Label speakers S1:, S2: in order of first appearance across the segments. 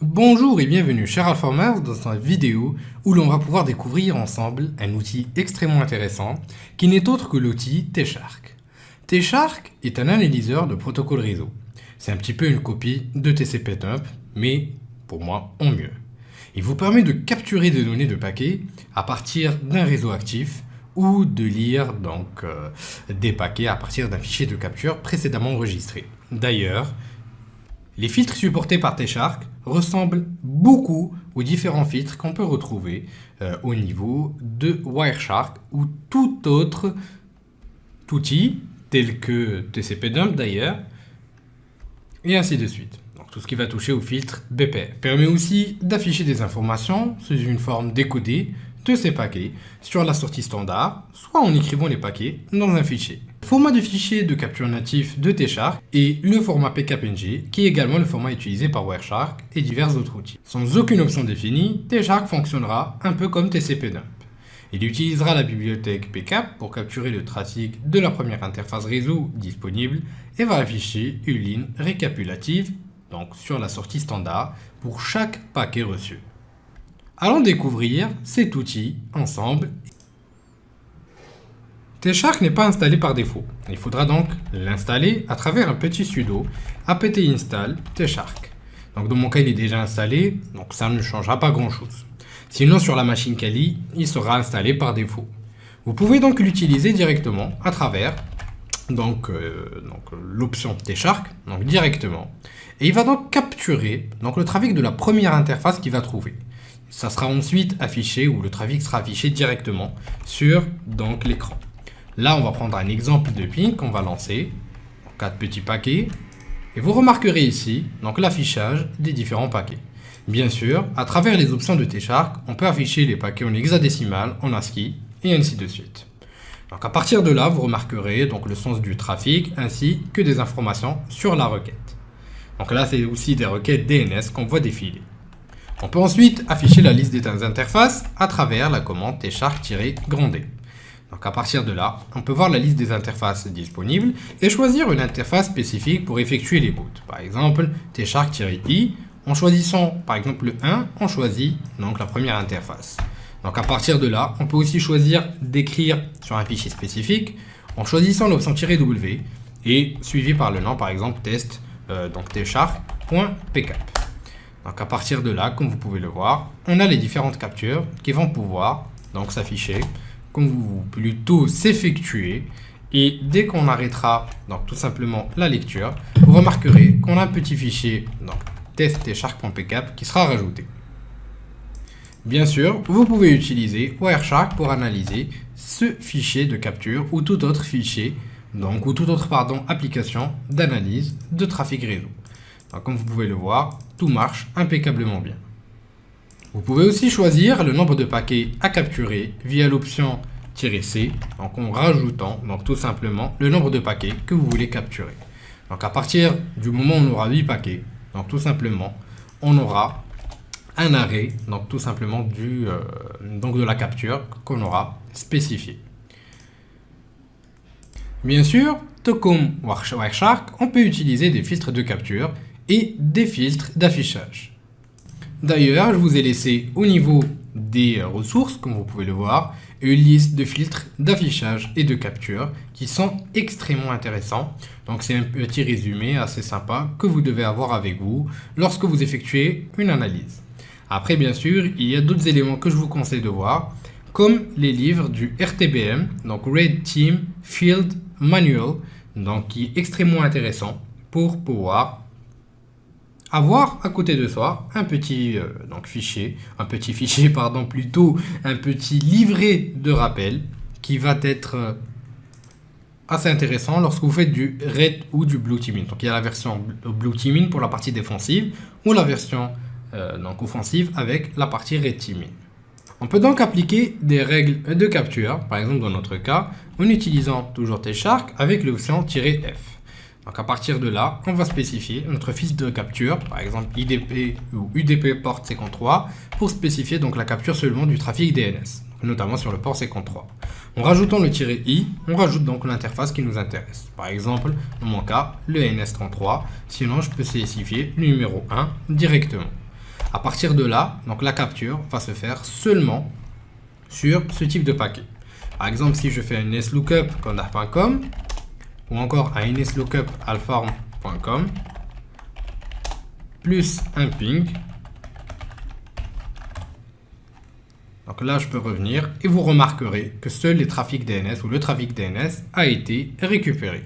S1: Bonjour et bienvenue chers Alphamers dans cette vidéo où l'on va pouvoir découvrir ensemble un outil extrêmement intéressant qui n'est autre que l'outil T-Shark. T-Shark est un analyseur de protocole réseau. C'est un petit peu une copie de TCP/Dump, mais pour moi en mieux. Il vous permet de capturer des données de paquets à partir d'un réseau actif ou de lire des paquets à partir d'un fichier de capture précédemment enregistré. D'ailleurs, les filtres supportés par T-Shark ressemblent beaucoup aux différents filtres qu'on peut retrouver au niveau de Wireshark ou tout autre outil tel que TCP/Dump d'ailleurs, et ainsi de suite. Donc, tout ce qui va toucher au filtre BPF permet aussi d'afficher des informations sous une forme décodée de ces paquets sur la sortie standard, soit en écrivant les paquets dans un fichier. Le format de fichier de capture natif de T-Shark est le format PKPNG, qui est également le format utilisé par Wireshark et divers autres outils. Sans aucune option définie, T-Shark fonctionnera un peu comme TCP/Dump. Il utilisera la bibliothèque PCAP pour capturer le trafic de la première interface réseau disponible et va afficher une ligne récapitulative sur la sortie standard pour chaque paquet reçu. Allons découvrir cet outil ensemble. T-Shark n'est pas installé par défaut. Il faudra donc l'installer à travers un petit sudo apt install T-Shark. Dans mon cas, il est déjà installé, donc ça ne changera pas grand-chose. Sinon, sur la machine Kali, il sera installé par défaut. Vous pouvez donc l'utiliser directement à travers l'option T-Shark, directement. Et il va donc capturer le trafic de la première interface qu'il va trouver. Ça sera ensuite affiché, ou le trafic sera affiché directement sur l'écran. Là, on va prendre un exemple de ping qu'on va lancer, 4 petits paquets, et vous remarquerez ici l'affichage des différents paquets. Bien sûr, à travers les options de T-Shark, on peut afficher les paquets en hexadécimal, en ASCII, et ainsi de suite. Donc à partir de là, vous remarquerez le sens du trafic, ainsi que des informations sur la requête. Donc là, c'est aussi des requêtes DNS qu'on voit défiler. On peut ensuite afficher la liste des interfaces à travers la commande T-Shark-D. Donc à partir de là, on peut voir la liste des interfaces disponibles et choisir une interface spécifique pour effectuer les boots. Par exemple, T-Shark-I, en choisissant par exemple le 1, on choisit la première interface. Donc à partir de là, on peut aussi choisir d'écrire sur un fichier spécifique en choisissant l'option "-w" et suivi par le nom, par exemple test tshark.pcap. Donc à partir de là, comme vous pouvez le voir, on a les différentes captures qui vont pouvoir s'afficher, plutôt s'effectuer, et dès qu'on arrêtera tout simplement la lecture, vous remarquerez qu'on a un petit fichier test tshark.pcap qui sera rajouté. Bien sûr, vous pouvez utiliser Wireshark pour analyser ce fichier de capture ou tout autre fichier, application d'analyse de trafic réseau. Donc, comme vous pouvez le voir, tout marche impeccablement bien. Vous pouvez aussi choisir le nombre de paquets à capturer via l'option "-c", en rajoutant tout simplement le nombre de paquets que vous voulez capturer. Donc à partir du moment où on aura 8 paquets, tout simplement, on aura un arrêt de la capture qu'on aura spécifié. Bien sûr, tout comme Wireshark, on peut utiliser des filtres de capture et des filtres d'affichage. D'ailleurs, je vous ai laissé au niveau des ressources, comme vous pouvez le voir, une liste de filtres d'affichage et de capture qui sont extrêmement intéressants. Donc c'est un petit résumé assez sympa que vous devez avoir avec vous lorsque vous effectuez une analyse. Après, bien sûr, il y a d'autres éléments que je vous conseille de voir, comme les livres du RTBM, Red Team Field Manual, qui est extrêmement intéressant pour pouvoir avoir à côté de soi un petit livret de rappel qui va être assez intéressant lorsque vous faites du red ou du blue teaming. Donc il y a la version blue teaming pour la partie défensive ou la version offensive avec la partie red teaming. On peut donc appliquer des règles de capture, par exemple dans notre cas, en utilisant toujours T-Shark avec l'option "-f". Donc à partir de là, on va spécifier notre fiche de capture, par exemple IDP ou UDP port 53, pour spécifier la capture seulement du trafic DNS, notamment sur le port 53. En rajoutant le "-i", on rajoute l'interface qui nous intéresse. Par exemple, dans mon cas, le NS33, sinon je peux spécifier le numéro 1 directement. À partir de là, donc la capture va se faire seulement sur ce type de paquet. Par exemple, si je fais un neslookup conda.com ou encore un neslookup alform.com plus un ping, donc là je peux revenir et vous remarquerez que seul les trafics DNS ou le trafic DNS a été récupéré.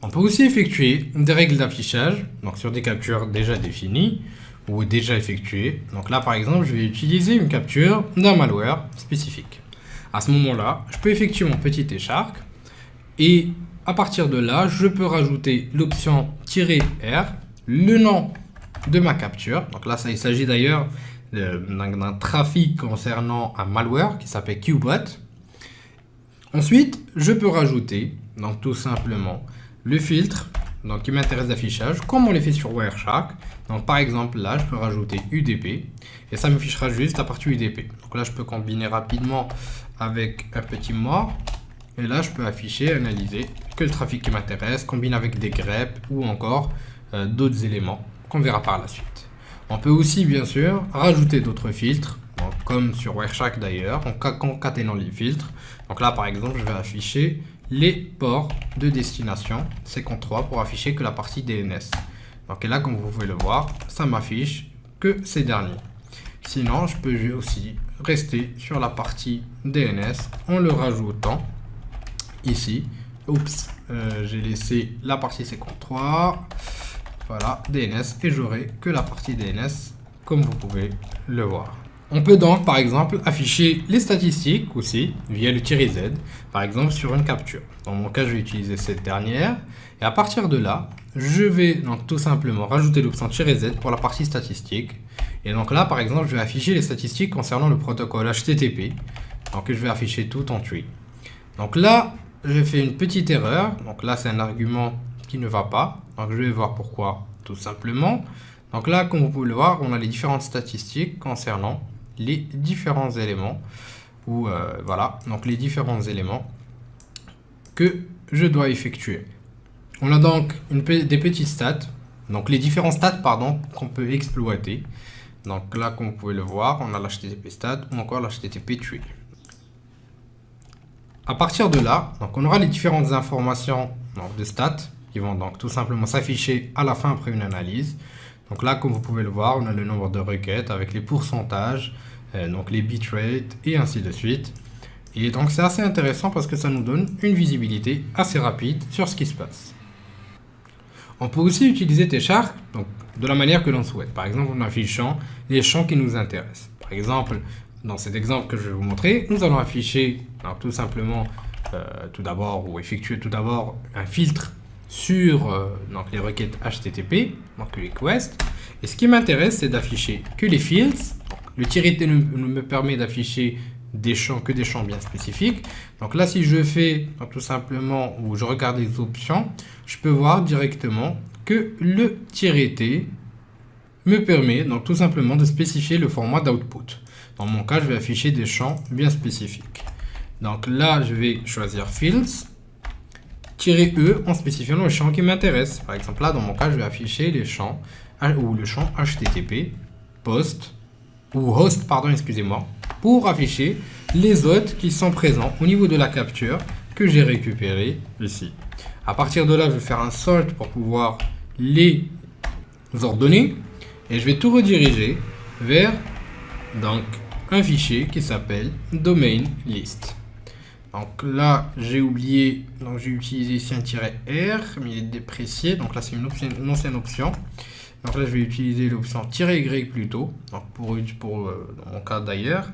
S1: On peut aussi effectuer des règles d'affichage, donc sur des captures déjà définies ou déjà effectuées. Donc là par exemple, je vais utiliser une capture d'un malware spécifique. À ce moment-là, je peux effectuer mon petit T-Shark et à partir de là, je peux rajouter l'option "-r", le nom de ma capture. Donc là, il s'agit d'ailleurs d'un trafic concernant un malware qui s'appelle QBot. Ensuite, je peux rajouter donc tout simplement le filtre donc, qui m'intéresse d'affichage, comme on les fait sur Wireshark. Donc par exemple, là, je peux rajouter UDP et ça me fichera juste la partie UDP. Donc là, je peux combiner rapidement avec un petit more. Et là, je peux afficher, analyser que le trafic qui m'intéresse, combiner avec des greps ou encore d'autres éléments qu'on verra par la suite. On peut aussi, bien sûr, rajouter d'autres filtres, donc, comme sur Wireshark d'ailleurs, en concaténant les filtres. Donc là, par exemple, je vais afficher les ports de destination 53 pour afficher que la partie DNS. Donc et là, comme vous pouvez le voir, ça m'affiche que ces derniers. Sinon, je peux aussi rester sur la partie DNS en le rajoutant ici. Oups, j'ai laissé la partie 53. Voilà, DNS, et j'aurai que la partie DNS, comme vous pouvez le voir. On peut donc, par exemple, afficher les statistiques aussi via le "-z", par exemple sur une capture. Dans mon cas, je vais utiliser cette dernière. Et à partir de là, je vais donc tout simplement rajouter l'option "-z" pour la partie statistique. Et donc là, par exemple, je vais afficher les statistiques concernant le protocole HTTP. Donc je vais afficher tout en tree. Donc là, j'ai fait une petite erreur. Donc là, c'est un argument qui ne va pas. Donc je vais voir pourquoi, tout simplement. Donc là, comme vous pouvez le voir, on a les différentes statistiques concernant les différents éléments. Ou voilà, donc les différents éléments que je dois effectuer. On a donc des petits stats. Donc les différents stats, pardon, qu'on peut exploiter. Donc là, comme vous pouvez le voir, on a l'HTTP stat ou encore l'HTTP tree. À partir de là, donc on aura les différentes informations donc, de stats qui vont donc tout simplement s'afficher à la fin après une analyse. Donc là, comme vous pouvez le voir, on a le nombre de requêtes avec les pourcentages, donc les bitrates et ainsi de suite. Et donc c'est assez intéressant parce que ça nous donne une visibilité assez rapide sur ce qui se passe. On peut aussi utiliser T-Shark donc, de la manière que l'on souhaite. Par exemple, en affichant les champs qui nous intéressent. Par exemple, dans cet exemple que je vais vous montrer, nous allons afficher donc, tout simplement tout d'abord ou effectuer tout d'abord un filtre sur donc, les requêtes HTTP, donc les requests. Et ce qui m'intéresse, c'est d'afficher que les fields. Le -t me permet d'afficher des champs bien spécifiques. Donc là, si je fais donc, tout simplement ou je regarde les options, je peux voir directement que le -t me permet donc tout simplement de spécifier le format d'output. Dans mon cas, je vais afficher des champs bien spécifiques. Donc là, je vais choisir fields -e en spécifiant le champ qui m'intéresse. Par exemple, là, dans mon cas, je vais afficher les champs ou le champ HTTP post ou host, pardon, excusez-moi, pour afficher les autres qui sont présents au niveau de la capture que j'ai récupéré ici. À partir de là, je vais faire un sort pour pouvoir les ordonner et je vais tout rediriger vers donc un fichier qui s'appelle domain list. Donc là, j'ai oublié, donc j'ai utilisé ici un -r, mais il est déprécié, donc là c'est une ancienne option. Donc là, je vais utiliser l'option -y plutôt, donc dans mon cas d'ailleurs.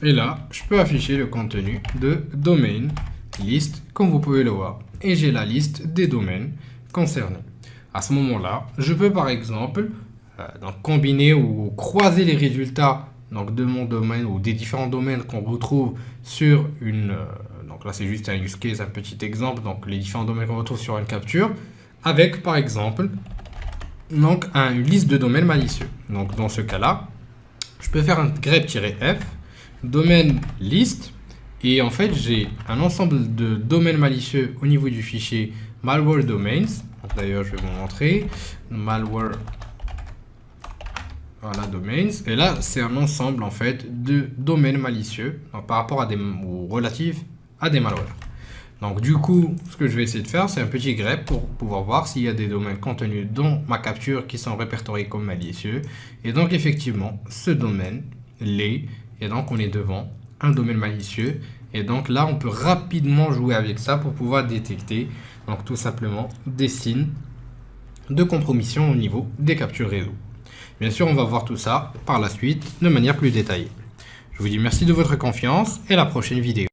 S1: Et là, je peux afficher le contenu de domain list, comme vous pouvez le voir. Et j'ai la liste des domaines concernés. À ce moment-là, je peux par exemple donc combiner ou croiser les résultats donc, de mon domaine ou des différents domaines qu'on retrouve sur une... donc là, c'est juste un use case, un petit exemple. Donc les différents domaines qu'on retrouve sur une capture avec par exemple donc une liste de domaines malicieux. Donc dans ce cas-là, je peux faire un grep-f domaine list et en fait j'ai un ensemble de domaines malicieux au niveau du fichier malware domains. D'ailleurs, je vais vous montrer. Malware. Voilà, domains. Et là, c'est un ensemble en fait de domaines malicieux donc, par rapport à des ou relatifs à des malwares. Donc du coup, ce que je vais essayer de faire, c'est un petit grep pour pouvoir voir s'il y a des domaines contenus dans ma capture qui sont répertoriés comme malicieux. Et donc effectivement, ce domaine l'est. Et donc on est devant un domaine malicieux. Et donc là, on peut rapidement jouer avec ça pour pouvoir détecter donc tout simplement des signes de compromission au niveau des captures réseau. Bien sûr, on va voir tout ça par la suite de manière plus détaillée. Je vous dis merci de votre confiance et à la prochaine vidéo.